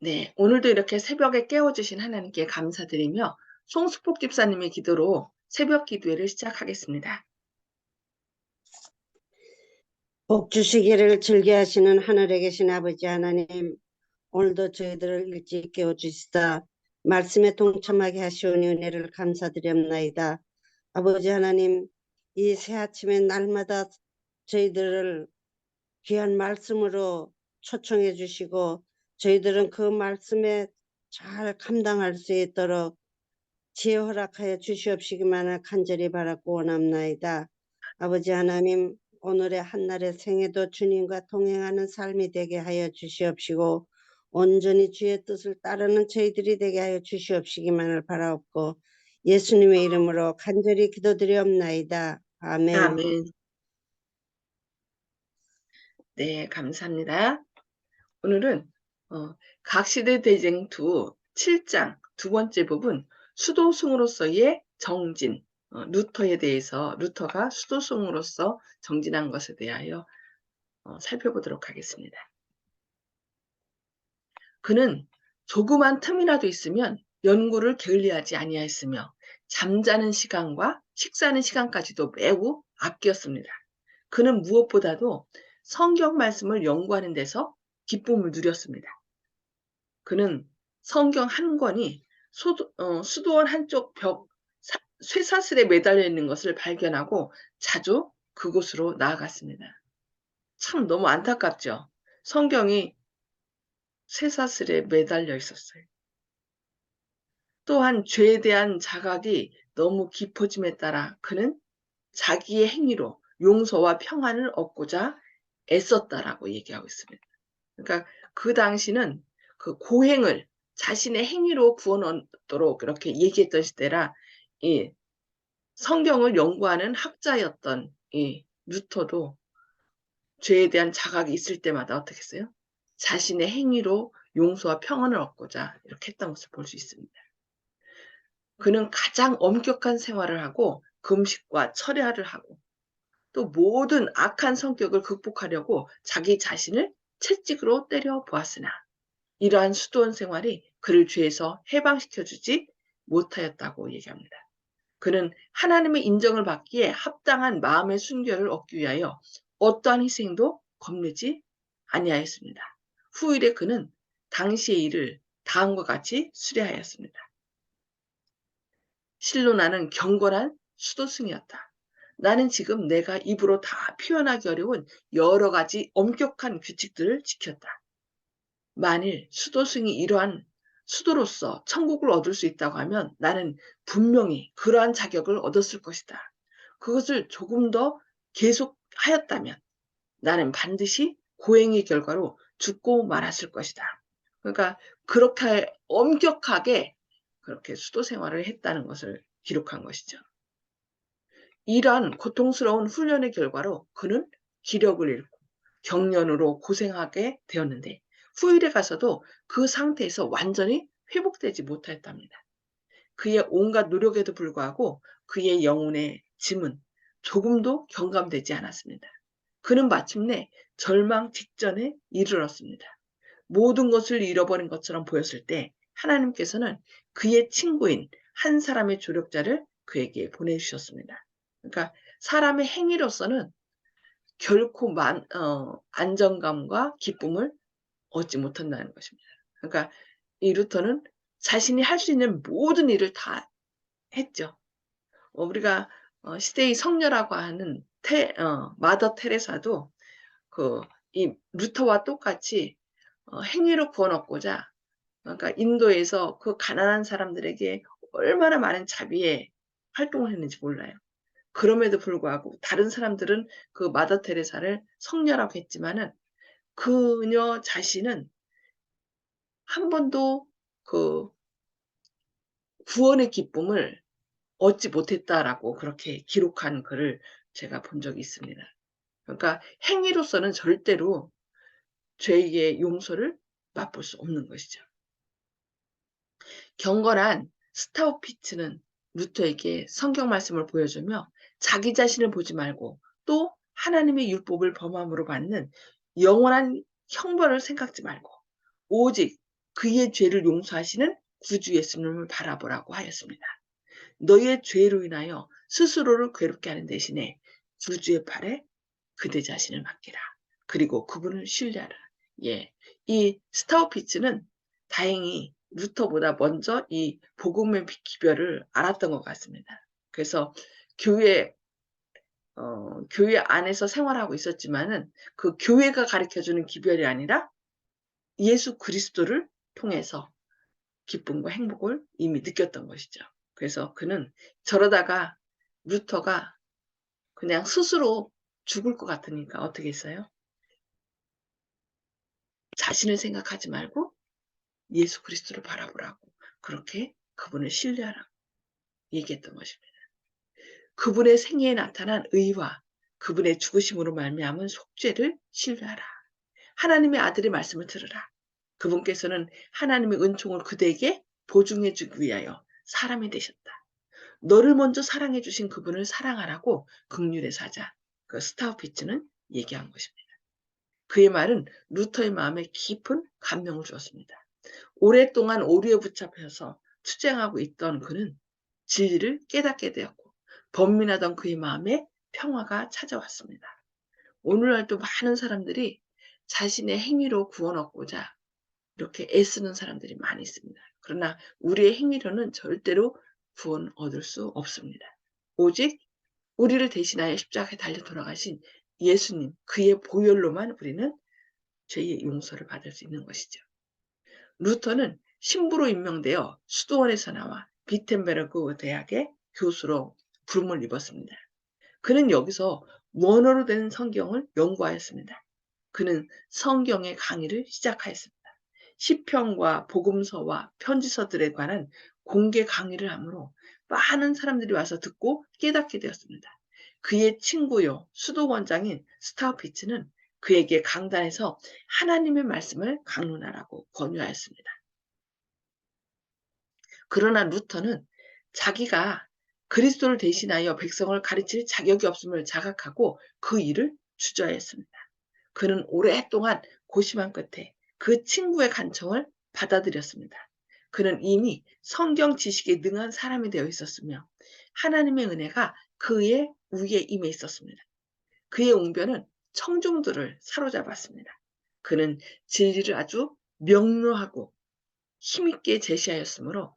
네, 오늘도 이렇게 새벽에 깨워주신 하나님께 감사드리며 송수폭 집사님의 기도로 새벽 기도회를 시작하겠습니다. 복 주시기를 즐겨하시는 하늘에 계신 아버지 하나님, 오늘도 저희들을 일찍 깨워주시다 말씀에 동참하게 하시오니 은혜를 감사드립나이다. 아버지 하나님, 이 새 아침에 날마다 저희들을 귀한 말씀으로 초청해 주시고 저희들은 그 말씀에 잘 감당할 수 있도록 지혜 허락하여 주시옵시기만을 간절히 바라고 원합나이다. 아버지 하나님, 오늘의 한날의 생애도 주님과 동행하는 삶이 되게 하여 주시옵시고 온전히 주의 뜻을 따르는 저희들이 되게 하여 주시옵시기만을 바라옵고 예수님의 이름으로 간절히 기도드리옵나이다. 아멘. 아멘. 네, 감사합니다. 오늘은 각시대 대쟁투 7장 두 번째 부분 수도승으로서의 정진, 루터에 대해서 루터가 수도승으로서 정진한 것에 대하여 살펴보도록 하겠습니다. 그는 조그만 틈이라도 있으면 연구를 게을리하지 아니하였으며 잠자는 시간과 식사하는 시간까지도 매우 아꼈습니다. 그는 무엇보다도 성경 말씀을 연구하는 데서 기쁨을 누렸습니다. 그는 성경 한 권이 수도원 한쪽 벽 쇠사슬에 매달려 있는 것을 발견하고 자주 그곳으로 나아갔습니다. 참 너무 안타깝죠. 성경이 쇠사슬에 매달려 있었어요. 또한 죄에 대한 자각이 너무 깊어짐에 따라 그는 자기의 행위로 용서와 평안을 얻고자 애썼다라고 얘기하고 있습니다. 그러니까 그 당시는 그 고행을 자신의 행위로 구원 얻도록 그렇게 얘기했던 시대라 이 성경을 연구하는 학자였던 이 루터도 죄에 대한 자각이 있을 때마다 어떻게 했어요? 자신의 행위로 용서와 평안을 얻고자 이렇게 했던 것을 볼 수 있습니다. 그는 가장 엄격한 생활을 하고 금식과 철야를 하고 또 모든 악한 성격을 극복하려고 자기 자신을 채찍으로 때려 보았으나 이러한 수도원 생활이 그를 죄에서 해방시켜주지 못하였다고 얘기합니다. 그는 하나님의 인정을 받기에 합당한 마음의 순결을 얻기 위하여 어떠한 희생도 겁내지 아니하였습니다. 후일에 그는 당시의 일을 다음과 같이 수리하였습니다. 실로 나는 경건한 수도승이었다. 나는 지금 내가 입으로 다 표현하기 어려운 여러 가지 엄격한 규칙들을 지켰다. 만일 수도승이 이러한 수도로서 천국을 얻을 수 있다고 하면 나는 분명히 그러한 자격을 얻었을 것이다. 그것을 조금 더 계속하였다면 나는 반드시 고행의 결과로 죽고 말았을 것이다. 그러니까 그렇게 엄격하게 그렇게 수도 생활을 했다는 것을 기록한 것이죠. 이러한 고통스러운 훈련의 결과로 그는 기력을 잃고 경련으로 고생하게 되었는데 후일에 가서도 그 상태에서 완전히 회복되지 못하였답니다. 그의 온갖 노력에도 불구하고 그의 영혼의 짐은 조금도 경감되지 않았습니다. 그는 마침내 절망 직전에 이르렀습니다. 모든 것을 잃어버린 것처럼 보였을 때 하나님께서는 그의 친구인 한 사람의 조력자를 그에게 보내주셨습니다. 그러니까 사람의 행위로서는 결코 안정감과 기쁨을 얻지 못한다는 것입니다. 그러니까 이 루터는 자신이 할 수 있는 모든 일을 다 했죠. 우리가 시대의 성녀라고 하는 마더 테레사도 이 루터와 똑같이 행위로 구원 얻고자 그러니까 인도에서 그 가난한 사람들에게 얼마나 많은 자비의 활동을 했는지 몰라요. 그럼에도 불구하고 다른 사람들은 그 마더 테레사를 성녀라고 했지만은 그녀 자신은 한 번도 그 구원의 기쁨을 얻지 못했다라고 그렇게 기록한 글을 제가 본 적이 있습니다. 그러니까 행위로서는 절대로 죄의 용서를 맛볼 수 없는 것이죠. 경건한 스타우피츠는 루터에게 성경 말씀을 보여주며 자기 자신을 보지 말고 또 하나님의 율법을 범함으로 받는 영원한 형벌을 생각지 말고 오직 그의 죄를 용서하시는 구주 예수님을 바라보라고 하였습니다. 너의 죄로 인하여 스스로를 괴롭게 하는 대신에 구주의 팔에 그대 자신을 맡기라. 그리고 그분을 신뢰하라. 예, 이 스타우피츠는 다행히 루터보다 먼저 이 복음의 기별을 알았던 것 같습니다. 그래서 교회 교회 안에서 생활하고 있었지만은 그 교회가 가르쳐주는 기별이 아니라 예수 그리스도를 통해서 기쁨과 행복을 이미 느꼈던 것이죠. 그래서 그는 저러다가 루터가 그냥 스스로 죽을 것 같으니까 어떻게 했어요? 자신을 생각하지 말고 예수 그리스도를 바라보라고 그렇게 그분을 신뢰하라고 얘기했던 것입니다. 그분의 생애에 나타난 의와 그분의 죽으심으로 말미암은 속죄를 신뢰하라. 하나님의 아들의 말씀을 들으라. 그분께서는 하나님의 은총을 그대에게 보증해 주기 위하여 사람이 되셨다. 너를 먼저 사랑해 주신 그분을 사랑하라고 긍휼의 사자 그 스타우피츠는 얘기한 것입니다. 그의 말은 루터의 마음에 깊은 감명을 주었습니다. 오랫동안 오류에 붙잡혀서 투쟁하고 있던 그는 진리를 깨닫게 되었고 번민하던 그의 마음에 평화가 찾아왔습니다. 오늘날도 많은 사람들이 자신의 행위로 구원 얻고자 이렇게 애쓰는 사람들이 많이 있습니다. 그러나 우리의 행위로는 절대로 구원 얻을 수 없습니다. 오직 우리를 대신하여 십자가에 달려 돌아가신 예수님, 그의 보혈로만 우리는 죄의 용서를 받을 수 있는 것이죠. 루터는 신부로 임명되어 수도원에서 나와 비텐베르그 대학의 교수로 부름을 입었습니다. 그는 여기서 원어로 된 성경을 연구하였습니다. 그는 성경의 강의를 시작하였습니다. 시편과 복음서와 편지서들에 관한 공개 강의를 하므로 많은 사람들이 와서 듣고 깨닫게 되었습니다. 그의 친구요 수도원장인 스타우피츠는 그에게 강단에서 하나님의 말씀을 강론하라고 권유하였습니다. 그러나 루터는 자기가 그리스도를 대신하여 백성을 가르칠 자격이 없음을 자각하고 그 일을 주저했습니다. 그는 오랫동안 고심한 끝에 그 친구의 간청을 받아들였습니다. 그는 이미 성경 지식에 능한 사람이 되어 있었으며 하나님의 은혜가 그의 위에 임해 있었습니다. 그의 웅변은 청중들을 사로잡았습니다. 그는 진리를 아주 명료하고 힘있게 제시하였으므로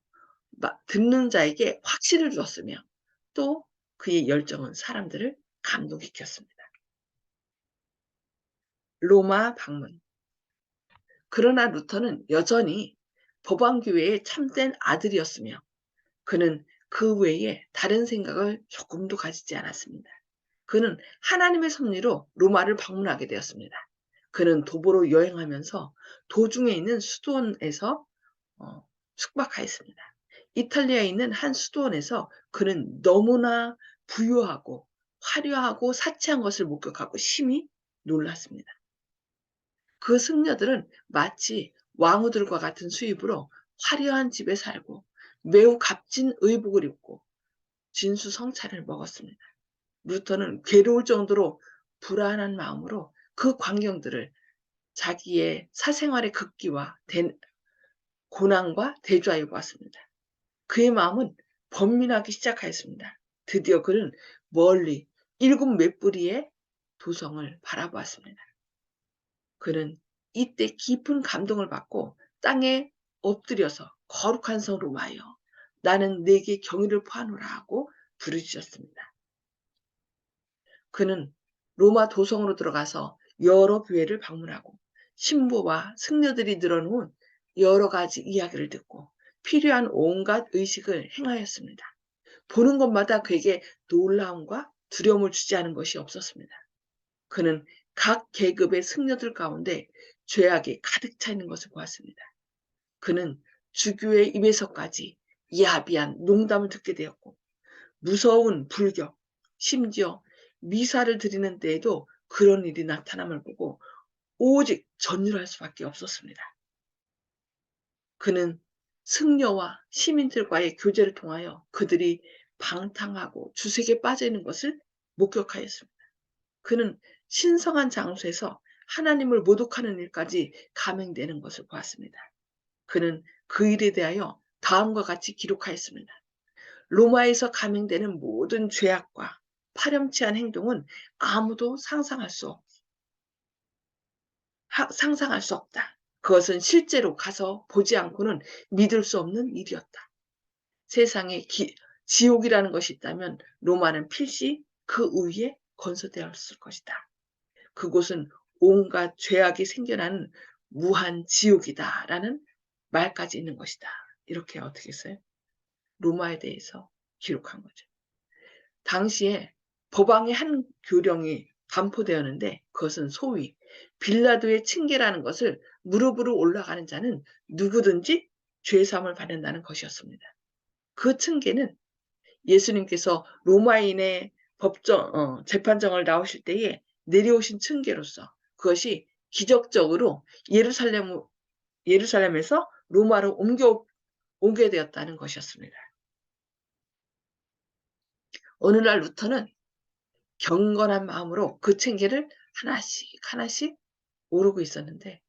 듣는 자에게 확신을 주었으며 또 그의 열정은 사람들을 감동시켰습니다. 로마 방문. 그러나 루터는 여전히 법왕교회의 참된 아들이었으며 그는 그 외에 다른 생각을 조금도 가지지 않았습니다. 그는 하나님의 섭리로 로마를 방문하게 되었습니다. 그는 도보로 여행하면서 도중에 있는 수도원에서 숙박하였습니다. 이탈리아에 있는 한 수도원에서 그는 너무나 부유하고 화려하고 사치한 것을 목격하고 심히 놀랐습니다. 그 승려들은 마치 왕후들과 같은 수입으로 화려한 집에 살고 매우 값진 의복을 입고 진수성찬을 먹었습니다. 루터는 괴로울 정도로 불안한 마음으로 그 광경들을 자기의 사생활의 극기와 고난과 대조하여 보았습니다. 그의 마음은 번민하기 시작하였습니다. 드디어 그는 멀리 일곱 맷뿌리의 도성을 바라보았습니다. 그는 이때 깊은 감동을 받고 땅에 엎드려서 거룩한 성 로마여 나는 내게 경의를 표하노라 하고 부르짖었습니다. 그는 로마 도성으로 들어가서 여러 교회를 방문하고 신부와 승려들이 늘어놓은 여러 가지 이야기를 듣고 필요한 온갖 의식을 행하였습니다. 보는 것마다 그에게 놀라움과 두려움을 주지 않은 것이 없었습니다. 그는 각 계급의 승려들 가운데 죄악이 가득 차 있는 것을 보았습니다. 그는 주교의 입에서까지 야비한 농담을 듣게 되었고 무서운 불교, 심지어 미사를 드리는 때에도 그런 일이 나타남을 보고 오직 전율할 수밖에 없었습니다. 그는 승려와 시민들과의 교제를 통하여 그들이 방탕하고 주색에 빠져 있는 것을 목격하였습니다. 그는 신성한 장소에서 하나님을 모독하는 일까지 감행되는 것을 보았습니다. 그는 그 일에 대하여 다음과 같이 기록하였습니다. 로마에서 감행되는 모든 죄악과 파렴치한 행동은 아무도 상상할 수 없다. 그것은 실제로 가서 보지 않고는 믿을 수 없는 일이었다. 세상에 지옥이라는 것이 있다면 로마는 필시 그 위에 건설되었을 것이다. 그곳은 온갖 죄악이 생겨나는 무한 지옥이다라는 말까지 있는 것이다. 이렇게 어떻게 했어요? 로마에 대해서 기록한 거죠. 당시에 법왕의 한 교령이 반포되었는데 그것은 소위 빌라도의 층계라는 것을 무릎으로 올라가는 자는 누구든지 죄사함을 받는다는 것이었습니다. 그 층계는 예수님께서 로마인의 재판정을 나오실 때에 내려오신 층계로서 그것이 기적적으로 예루살렘에서 로마로 옮겨 되었다는 것이었습니다. 어느 날 루터는 경건한 마음으로 그 층계를 하나씩 오르고 있었는데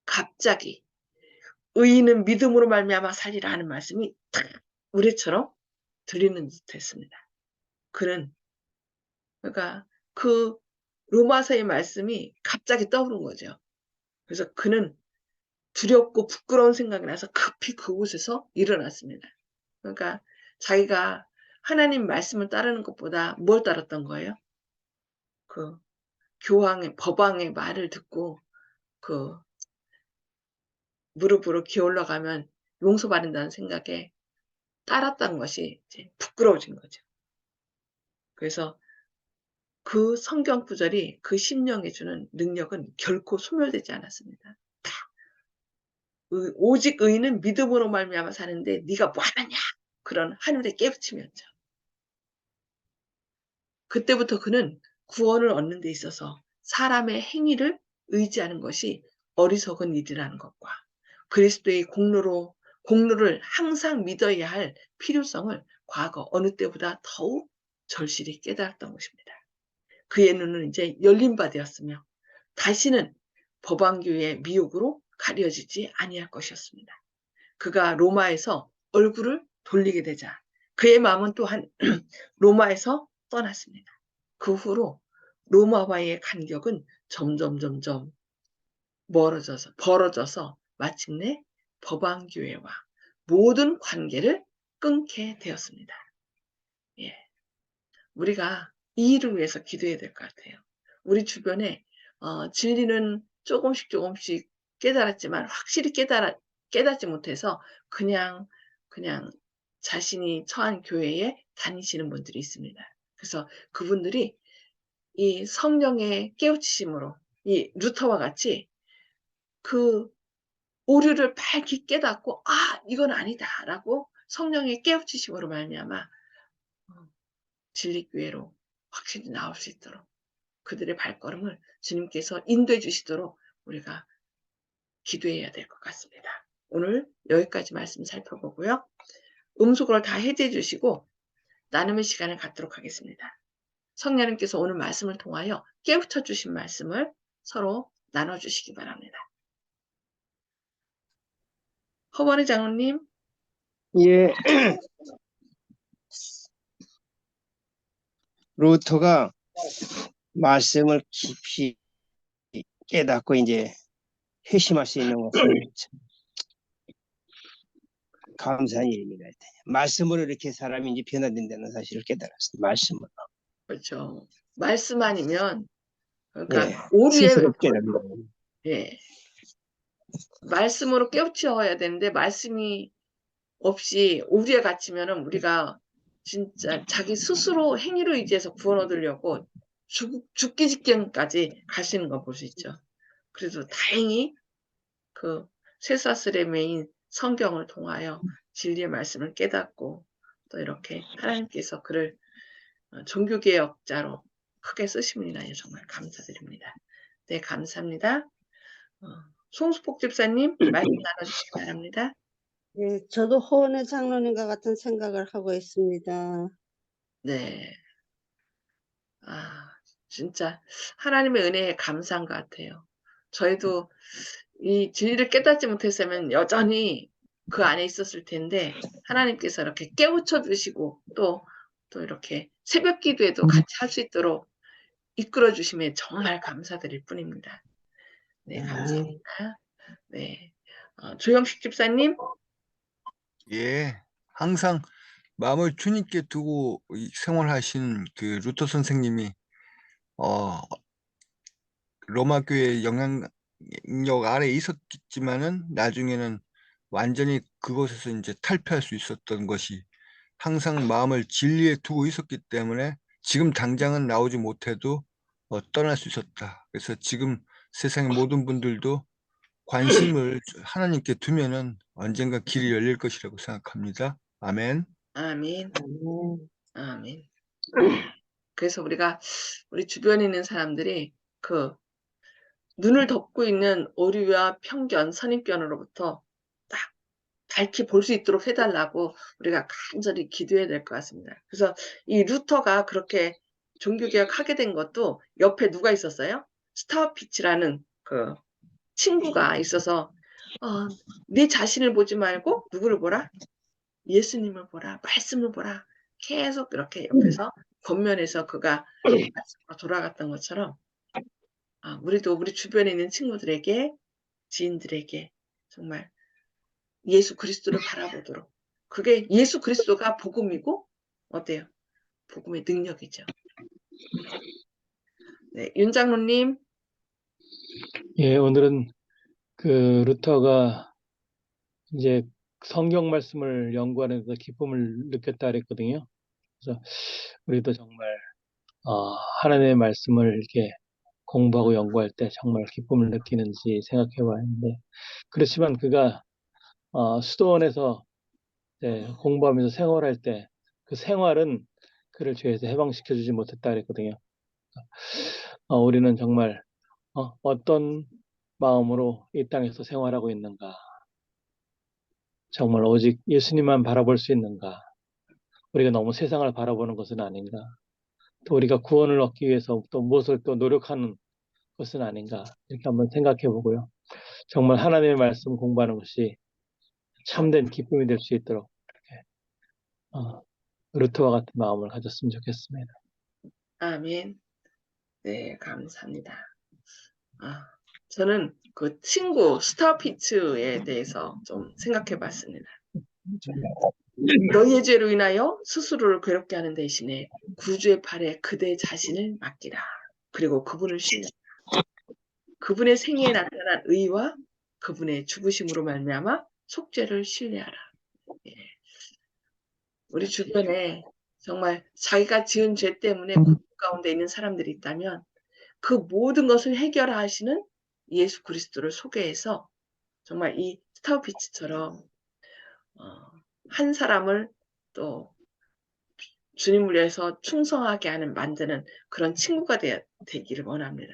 갑자기 의인은 믿음으로 말미암아 살리라 하는 말씀이 탁 우레처럼 들리는 듯했습니다. 그는 그러니까 그 로마서의 말씀이 갑자기 떠오른 거죠. 그래서 그는 두렵고 부끄러운 생각이 나서 급히 그곳에서 일어났습니다. 그러니까 자기가 하나님 말씀을 따르는 것보다 뭘 따랐던 거예요? 그 법왕의 말을 듣고 그 무릎으로 기어올라 가면 용서받는다는 생각에 따랐다는 것이 이제 부끄러워진 거죠. 그래서 그 성경 구절이 그 심령에 주는 능력은 결코 소멸되지 않았습니다. 오직 의인은 믿음으로 말미암아 사는데 네가 뭐 하느냐? 그런 하늘의 깨우침이었죠. 그때부터 그는 구원을 얻는 데 있어서 사람의 행위를 의지하는 것이 어리석은 일이라는 것과 그리스도의 공로를 항상 믿어야 할 필요성을 과거 어느 때보다 더욱 절실히 깨달았던 것입니다. 그의 눈은 이제 열린 바 되었으며 다시는 법왕교의 미혹으로 가려지지 아니할 것이었습니다. 그가 로마에서 얼굴을 돌리게 되자 그의 마음은 또한 로마에서 떠났습니다. 그 후로 로마와의 간격은 점점 벌어져서 마침내 법왕교회와 모든 관계를 끊게 되었습니다. 예. 우리가 이 일을 위해서 기도해야 될 것 같아요. 우리 주변에 진리는 조금씩 깨달았지만 확실히 깨닫지 못해서 그냥 자신이 처한 교회에 다니시는 분들이 있습니다. 그래서 그분들이 이 성령의 깨우치심으로 이 루터와 같이 그 오류를 밝히 깨닫고 이건 아니다라고 성령의 깨우치심으로 말미암아 진리교회로 확실히 나올 수 있도록 그들의 발걸음을 주님께서 인도해 주시도록 우리가 기도해야 될 것 같습니다. 오늘 여기까지 말씀 살펴보고요. 음속으로 다 해제해 주시고 나눔의 시간을 갖도록 하겠습니다. 성령님께서 오늘 말씀을 통하여 깨우쳐 주신 말씀을 서로 나눠주시기 바랍니다. 허원의 장로님. 예, 루터가 말씀을 깊이 깨닫고 이제 회심할 수 있는 것은 참 감사한 일입니다. 말씀으로 이렇게 사람이 이제 변화된다는 사실을 깨달았습니다. 말씀으로. 그렇죠. 말씀 아니면 그러니까 예, 오류에 스스로 깨닫는 거예요. 예. 말씀으로 깨우쳐야 되는데 말씀이 없이 오류에 갇히면은 우리가 진짜 자기 스스로 행위로 의지해서 구원 얻으려고 죽기 직전까지 가시는 거 볼 수 있죠. 그래도 다행히 그 쇠사슬의 메인 성경을 통하여 진리의 말씀을 깨닫고 또 이렇게 하나님께서 그를 종교개혁자로 크게 쓰심을 인하여 정말 감사드립니다. 네, 감사합니다. 송수폭 집사님 말씀 나눠주시기 바랍니다. 예, 저도 호원의 장로님과 같은 생각을 하고 있습니다. 네. 진짜 하나님의 은혜에 감사한 것 같아요. 저희도 이 진리를 깨닫지 못했으면 여전히 그 안에 있었을 텐데 하나님께서 이렇게 깨우쳐 주시고 또 이렇게 새벽 기도에도 같이 할 수 있도록 이끌어 주심에 정말 감사드릴 뿐입니다. 네, 감사합니다. 네, 조영식 집사님. 예, 항상 마음을 주님께 두고 생활하신 그 루터 선생님이 로마 교회의 영향력 아래 있었지만은 나중에는 완전히 그곳에서 이제 탈피할 수 있었던 것이 항상 마음을 진리에 두고 있었기 때문에 지금 당장은 나오지 못해도 떠날 수 있었다. 그래서 지금 세상의 모든 분들도 관심을 하나님께 두면은 언젠가 길이 열릴 것이라고 생각합니다. 아멘. 아멘. 아멘. 그래서 우리 주변에 있는 사람들이 그 눈을 덮고 있는 오류와 편견, 선입견으로부터 딱 밝히 볼 수 있도록 해달라고 우리가 간절히 기도해야 될 것 같습니다. 그래서 이 루터가 그렇게 종교개혁하게 된 것도 옆에 누가 있었어요? 스타우피치라는 그 친구가 있어서 네 자신을 보지 말고 누구를 보라? 예수님을 보라, 말씀을 보라. 계속 이렇게 옆에서 겉면에서 그가 말씀으로 돌아갔던 것처럼 우리도 우리 주변에 있는 친구들에게, 지인들에게 정말 예수 그리스도를 바라보도록. 그게 예수 그리스도가 복음이고 어때요? 복음의 능력이죠. 네, 윤 장로님. 예, 오늘은 그 루터가 이제 성경 말씀을 연구하는 그 기쁨을 느꼈다 그랬거든요. 그래서 우리도 정말 하나님의 말씀을 이렇게 공부하고 연구할 때 정말 기쁨을 느끼는지 생각해 봤는데, 그렇지만 그가 수도원에서 공부하면서 생활할 때 그 생활은 그를 죄에서 해방시켜 주지 못했다 그랬거든요. 우리는 정말 어떤 마음으로 이 땅에서 생활하고 있는가, 정말 오직 예수님만 바라볼 수 있는가, 우리가 너무 세상을 바라보는 것은 아닌가, 또 우리가 구원을 얻기 위해서 또 무엇을 또 노력하는 것은 아닌가, 이렇게 한번 생각해 보고요. 정말 하나님의 말씀 공부하는 것이 참된 기쁨이 될 수 있도록 이렇게 루터와 같은 마음을 가졌으면 좋겠습니다. 아멘. 네, 감사합니다. 저는 그 친구 스타피츠에 대해서 좀 생각해 봤습니다. 너희의 죄로 인하여 스스로를 괴롭게 하는 대신에 구주의 팔에 그대 자신을 맡기라. 그리고 그분을 신뢰하라. 그분의 생애에 나타난 의와 그분의 죽으심으로 말미암아 속죄를 신뢰하라. 예. 우리 주변에 정말 자기가 지은 죄 때문에 고통 가운데 있는 사람들이 있다면 그 모든 것을 해결하시는 예수 그리스도를 소개해서 정말 이 스타우피치처럼 한 사람을 또 주님을 위해서 충성하게 하는 만드는 그런 친구가 되기를 원합니다.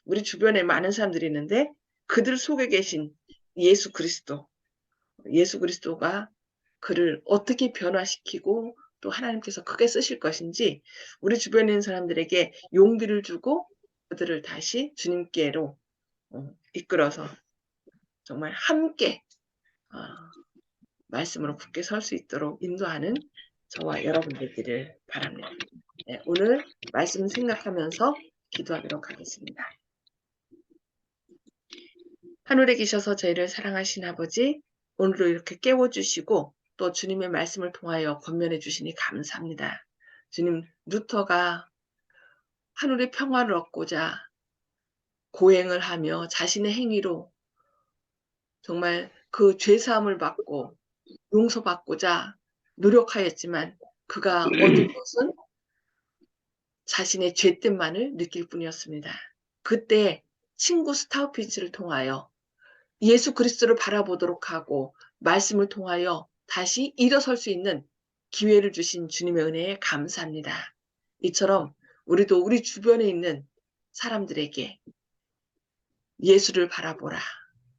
우리 주변에 많은 사람들이 있는데 그들 속에 계신 예수 그리스도가 그를 어떻게 변화시키고 또 하나님께서 크게 쓰실 것인지 우리 주변에 있는 사람들에게 용기를 주고 그들을 다시 주님께로 이끌어서 정말 함께 말씀으로 굳게 설 수 있도록 인도하는 저와 여러분 되기를 바랍니다. 네, 오늘 말씀 생각하면서 기도하도록 하겠습니다. 하늘에 계셔서 저희를 사랑하신 아버지, 오늘도 이렇게 깨워주시고 또 주님의 말씀을 통하여 권면해 주시니 감사합니다. 주님, 루터가 하늘의 평화를 얻고자 고행을 하며 자신의 행위로 정말 그 죄사함을 받고 용서받고자 노력하였지만 그가 얻은 것은 자신의 죄됨만을 느낄 뿐이었습니다. 그때 친구 스타우피츠를 통하여 예수 그리스도를 바라보도록 하고 말씀을 통하여 다시 일어설 수 있는 기회를 주신 주님의 은혜에 감사합니다. 이처럼 우리도 우리 주변에 있는 사람들에게 예수를 바라보라.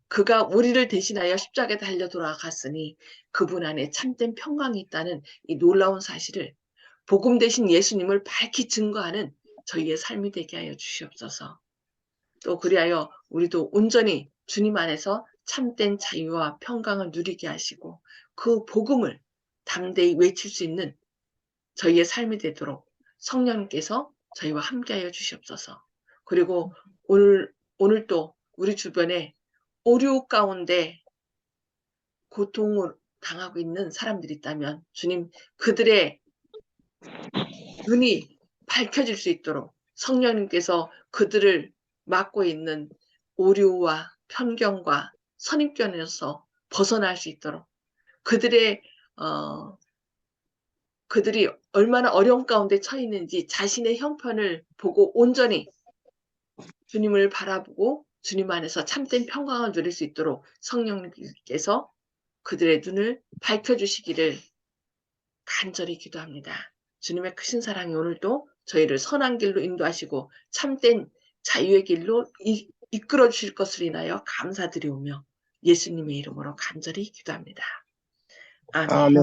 그가 우리를 대신하여 십자가에 달려 돌아갔으니 그분 안에 참된 평강이 있다는 이 놀라운 사실을 복음 대신 예수님을 밝히 증거하는 저희의 삶이 되게 하여 주시옵소서. 또 그리하여 우리도 온전히 주님 안에서 참된 자유와 평강을 누리게 하시고 그 복음을 담대히 외칠 수 있는 저희의 삶이 되도록 성령님께서 저희와 함께하여 주시옵소서. 그리고 오늘 또 우리 주변에 오류 가운데 고통을 당하고 있는 사람들이 있다면 주님 그들의 눈이 밝혀질 수 있도록 성령님께서 그들을 막고 있는 오류와 편견과 선입견에서 벗어날 수 있도록 그들이 얼마나 어려운 가운데 처해 있는지 자신의 형편을 보고 온전히 주님을 바라보고 주님 안에서 참된 평강을 누릴 수 있도록 성령님께서 그들의 눈을 밝혀주시기를 간절히 기도합니다. 주님의 크신 사랑이 오늘도 저희를 선한 길로 인도하시고 참된 자유의 길로 이끌어 주실 것을 인하여 감사드리오며 예수님의 이름으로 간절히 기도합니다. 아멘. 아멘.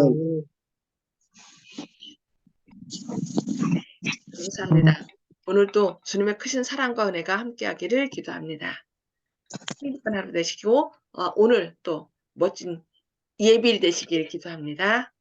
감사합니다. 오늘도 주님의 크신 사랑과 은혜가 함께하기를 기도합니다. 행복한 하루 되시고 오늘 또 멋진 예비일 되시길 기도합니다.